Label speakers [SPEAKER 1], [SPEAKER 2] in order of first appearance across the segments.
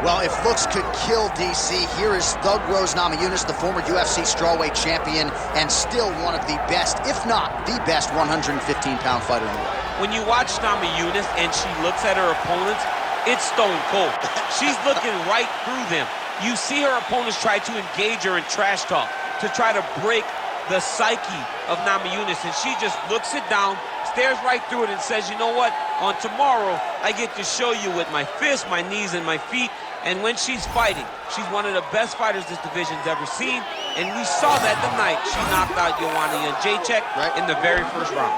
[SPEAKER 1] Well, if looks could kill DC, here is Thug Rose Namajunas, the former UFC strawweight champion, and still one of the best, if not the best, 115-pound fighter in the world.
[SPEAKER 2] When you watch Namajunas and she looks at her opponents, it's stone cold. She's looking right through them. You see her opponents try to engage her in trash talk to try to break the psyche of Namajunas, and she just looks it down, stares right through it, and says, you know what? On tomorrow, I get to show you with my fists, my knees, and my feet. And when she's fighting, she's one of the best fighters this division's ever seen. And we saw that tonight. She knocked out Joanna Jędrzejczyk in the very first round.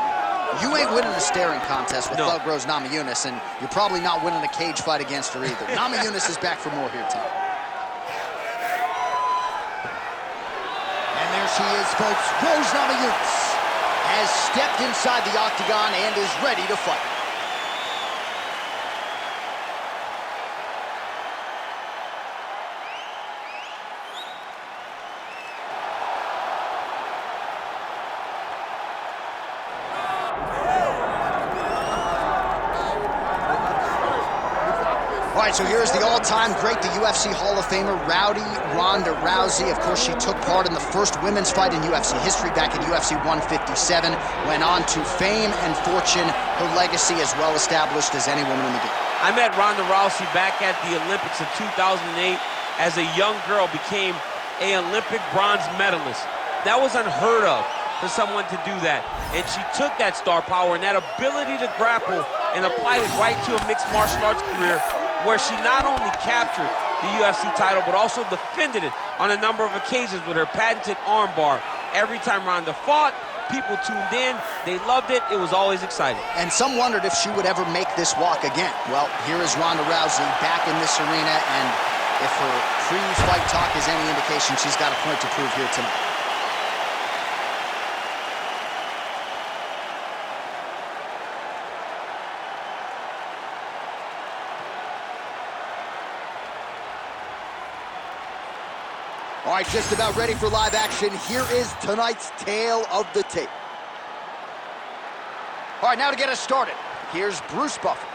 [SPEAKER 1] You ain't winning a staring contest with
[SPEAKER 2] No.
[SPEAKER 1] Thug Rose Namajunas, and you're probably not winning a cage fight against her either. Namajunas is back for more here tonight. And there she is, folks. Rose Namajunas has stepped inside the octagon and is ready to fight. All right, so here's the all-time great, the UFC Hall of Famer, Ronda Rousey. Of course, she took part in the first women's fight in UFC history back in UFC 157, went on to fame and fortune, her legacy as well established as any woman in the game.
[SPEAKER 2] I met Ronda Rousey back at the Olympics in 2008. As a young girl, became an Olympic bronze medalist. That was unheard of for someone to do that. And she took that star power and that ability to grapple and applied it right to a mixed martial arts career, where she not only captured the UFC title, but also defended it on a number of occasions with her patented armbar. Every time Ronda fought, people tuned in, they loved it, it was always exciting.
[SPEAKER 1] And some wondered if she would ever make this walk again. Well, here is Ronda Rousey back in this arena, and if her pre-fight talk is any indication, she's got a point to prove here tonight. All right, just about ready for live action. Here is tonight's tale of the tape. All right, now to get us started, here's Bruce Buffer.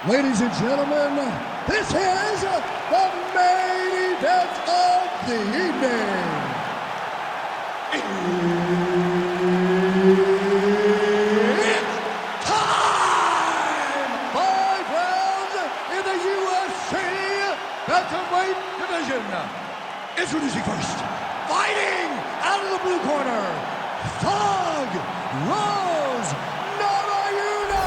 [SPEAKER 3] Ladies and gentlemen, this is the main event of the evening. It's time! 5 rounds in the UFC Bantamweight division. Introducing first, fighting out of the blue corner, Thug Rose Namajunas.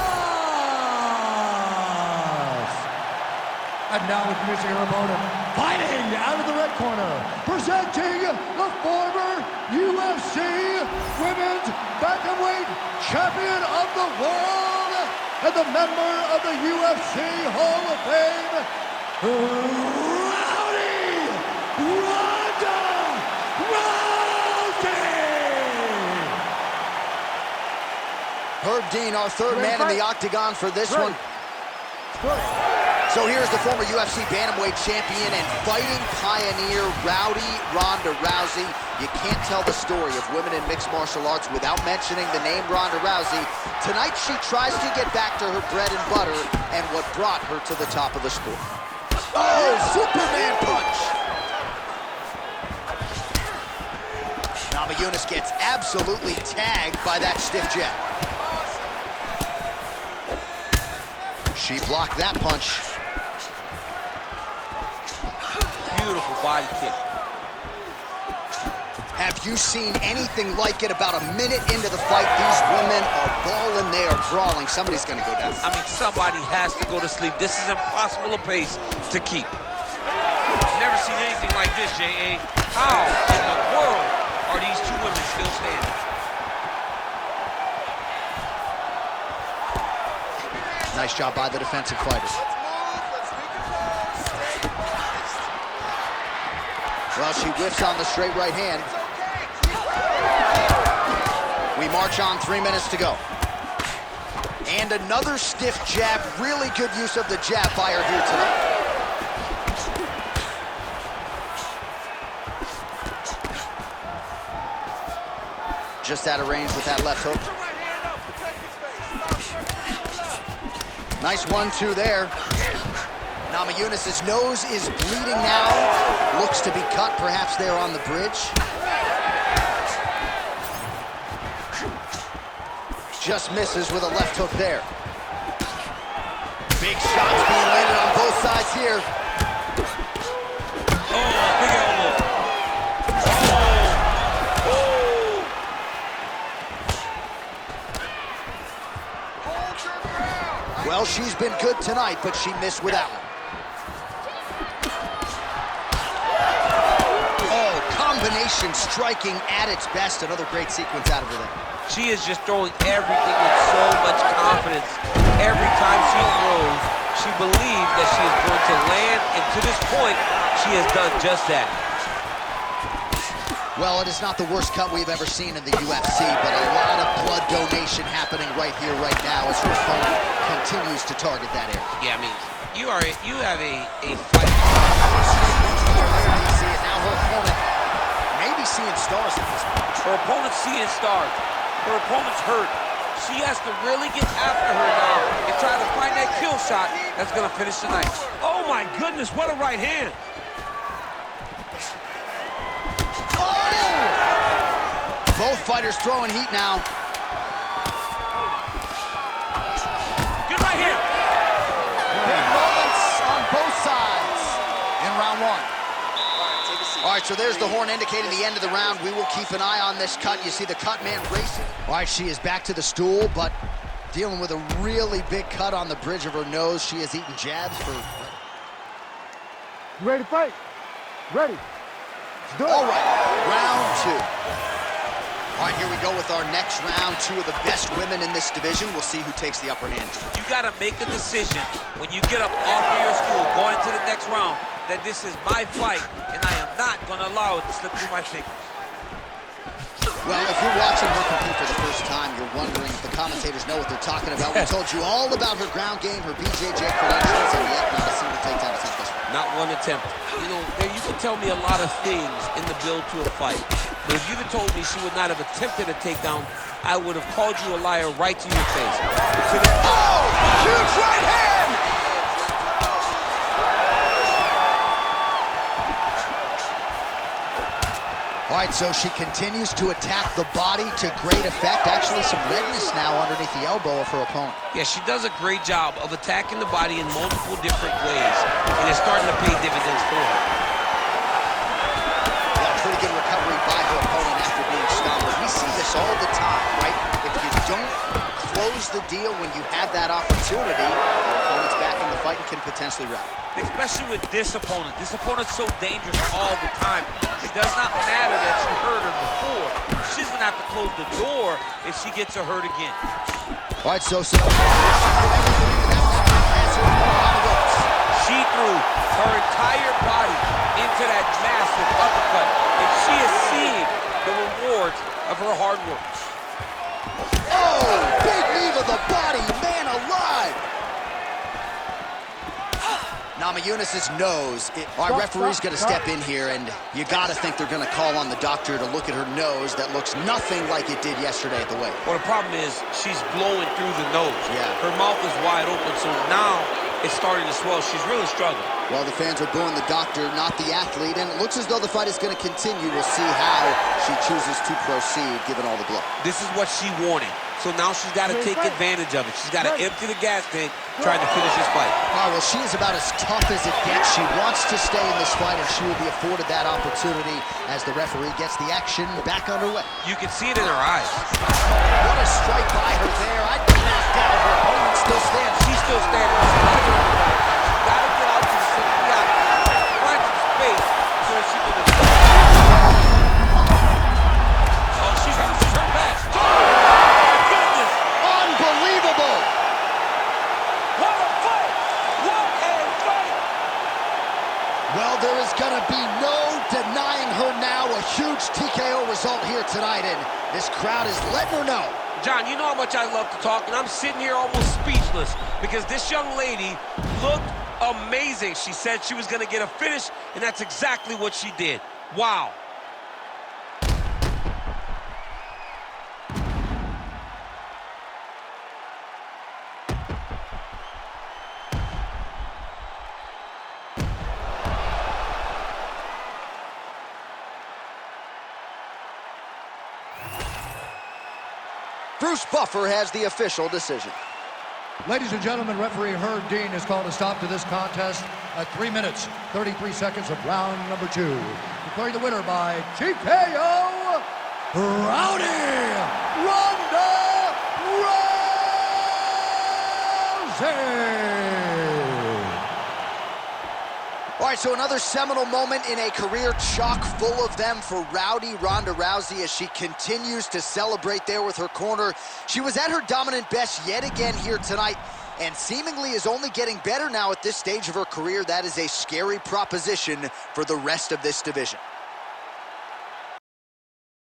[SPEAKER 3] And now introducing her opponent, fighting out of the red corner, presenting the former UFC Women's Bantamweight Champion of the World and the member of the UFC Hall of Fame, Ronda Rousey!
[SPEAKER 1] Herb Dean, our third man in the octagon for this one. So here's the former UFC Bantamweight champion and fighting pioneer, Rowdy Ronda Rousey. You can't tell the story of women in mixed martial arts without mentioning the name Ronda Rousey. Tonight she tries to get back to her bread and butter and what brought her to the top of the sport. Oh, Superman punch! Namajunas gets absolutely tagged by that stiff jab. She blocked that punch.
[SPEAKER 2] Beautiful body kick.
[SPEAKER 1] Have you seen anything like it? About a minute into the fight, these women are balling, they are brawling. Somebody's gonna go down.
[SPEAKER 2] I mean, somebody has to go to sleep. This is impossible a pace to keep. Never seen anything like this, J.A. How in the world are these two women still standing?
[SPEAKER 1] Nice job by the defensive fighters. Well, she whiffs on the straight right hand. We march on, 3 minutes to go. And another stiff jab. Really good use of the jab by her here tonight. Just out of range with that left hook. Nice 1-2 there. Namajunas' nose is bleeding now. Looks to be cut, perhaps there on the bridge. Just misses with a left hook there. Big shots being landed on both sides here.
[SPEAKER 2] Oh, big elbow.
[SPEAKER 1] Well, she's been good tonight, but she missed with that one. Oh, combination striking at its best. Another great sequence out of her there.
[SPEAKER 2] She is just throwing everything with so much confidence. Every time she throws, she believes that she is going to land, and to this point, she has done just that.
[SPEAKER 1] Well, it is not the worst cut we've ever seen in the UFC, but a lot of blood donation happening right here, right now, as her opponent continues to target that area.
[SPEAKER 2] Yeah, I mean, you have a fight.
[SPEAKER 1] There you see it now. Her opponent maybe seeing stars at this point.
[SPEAKER 2] Her opponent's seeing stars. Her opponent's hurt. She has to really get after her now and try to find that kill shot that's going to finish the night. Oh, my goodness, what a right hand.
[SPEAKER 1] Both fighters throwing heat now.
[SPEAKER 2] Good right here.
[SPEAKER 1] Big moments on both sides in round one. All right, so there's the horn indicating the end of the round. We will keep an eye on this cut. You see the cut man racing. All right, she is back to the stool, but dealing with a really big cut on the bridge of her nose. She has eaten jabs for...
[SPEAKER 3] You ready to fight? Ready. Let's do it.
[SPEAKER 1] All right, round two. All right, here we go with our next round. Two of the best women in this division. We'll see who takes the upper hand.
[SPEAKER 2] You got to make a decision when you get up off of your stool going into the next round that this is my fight, and I am not going to allow it to slip through my fingers.
[SPEAKER 1] Well, if you're watching her compete for the first time, you're wondering if the commentators know what they're talking about. We told you all about her ground game, her BJJ credentials, and yet not a single takedown attempt this one.
[SPEAKER 2] Not one attempt. You know, you can tell me a lot of things in the build to a fight. But if you'd have told me she would not have attempted a takedown, I would have called you a liar right to your face.
[SPEAKER 1] Oh! Huge right hand! All right, so she continues to attack the body to great effect. Actually, some redness now underneath the elbow of her opponent.
[SPEAKER 2] Yeah, she does a great job of attacking the body in multiple different ways, and it's starting to pay dividends for her.
[SPEAKER 1] Yeah, pretty good recovery by her opponent after being stunned. We see this all the time, right? If you don't close the deal when you have that opportunity, your opponent's back in the fight and can potentially wrap.
[SPEAKER 2] Especially with this opponent. This opponent's so dangerous all the time. It does not matter that she hurt her before. She's going to have to close the door if she gets her hurt again.
[SPEAKER 1] All right, so... She
[SPEAKER 2] threw her entire body into that massive uppercut, and she is seeing the rewards of her hard work.
[SPEAKER 1] Oh, big knee to the body, man alive! Namajunas' nose. Our referee's going to step in here, and you got to think they're going to call on the doctor to look at her nose that looks nothing like it did yesterday at the weigh.
[SPEAKER 2] Well, the problem is she's blowing through the nose.
[SPEAKER 1] Yeah.
[SPEAKER 2] Her mouth is wide open, so now it's starting to swell. She's really struggling.
[SPEAKER 1] Well, the fans are booing the doctor, not the athlete, and it looks as though the fight is going to continue. We'll see how she chooses to proceed, given all the blood.
[SPEAKER 2] This is what she wanted. So now she's got to take advantage of it. She's got to empty the gas tank, trying to finish this fight.
[SPEAKER 1] Oh, well, she is about as tough as it gets. She wants to stay in this fight, and she will be afforded that opportunity as the referee gets the action back underway.
[SPEAKER 2] You can see it in her eyes.
[SPEAKER 1] What a strike by her there. I'd be knocked out. Her opponent still stands.
[SPEAKER 2] She's still standing. She's got to get out to the center. Find some space so that she can... Oh, she's hurt bad.
[SPEAKER 1] Unbelievable!
[SPEAKER 2] What a fight! What a fight!
[SPEAKER 1] Well, there is going to be no denying her now. A huge TKO result here tonight, and this crowd is letting her know.
[SPEAKER 2] John, you know how much I love to talk, and I'm sitting here almost speechless because this young lady looked amazing. She said she was going to get a finish, and that's exactly what she did. Wow.
[SPEAKER 1] Bruce Buffer has the official decision.
[SPEAKER 3] Ladies and gentlemen, referee Herb Dean has called a stop to this contest at 3 minutes, 33 seconds of round number 2. Declaring the winner by TKO, Rowdy Ronda Rousey.
[SPEAKER 1] All right, so another seminal moment in a career chock full of them for Rowdy Ronda Rousey as she continues to celebrate there with her corner. She was at her dominant best yet again here tonight and seemingly is only getting better now at this stage of her career. That is a scary proposition for the rest of this division.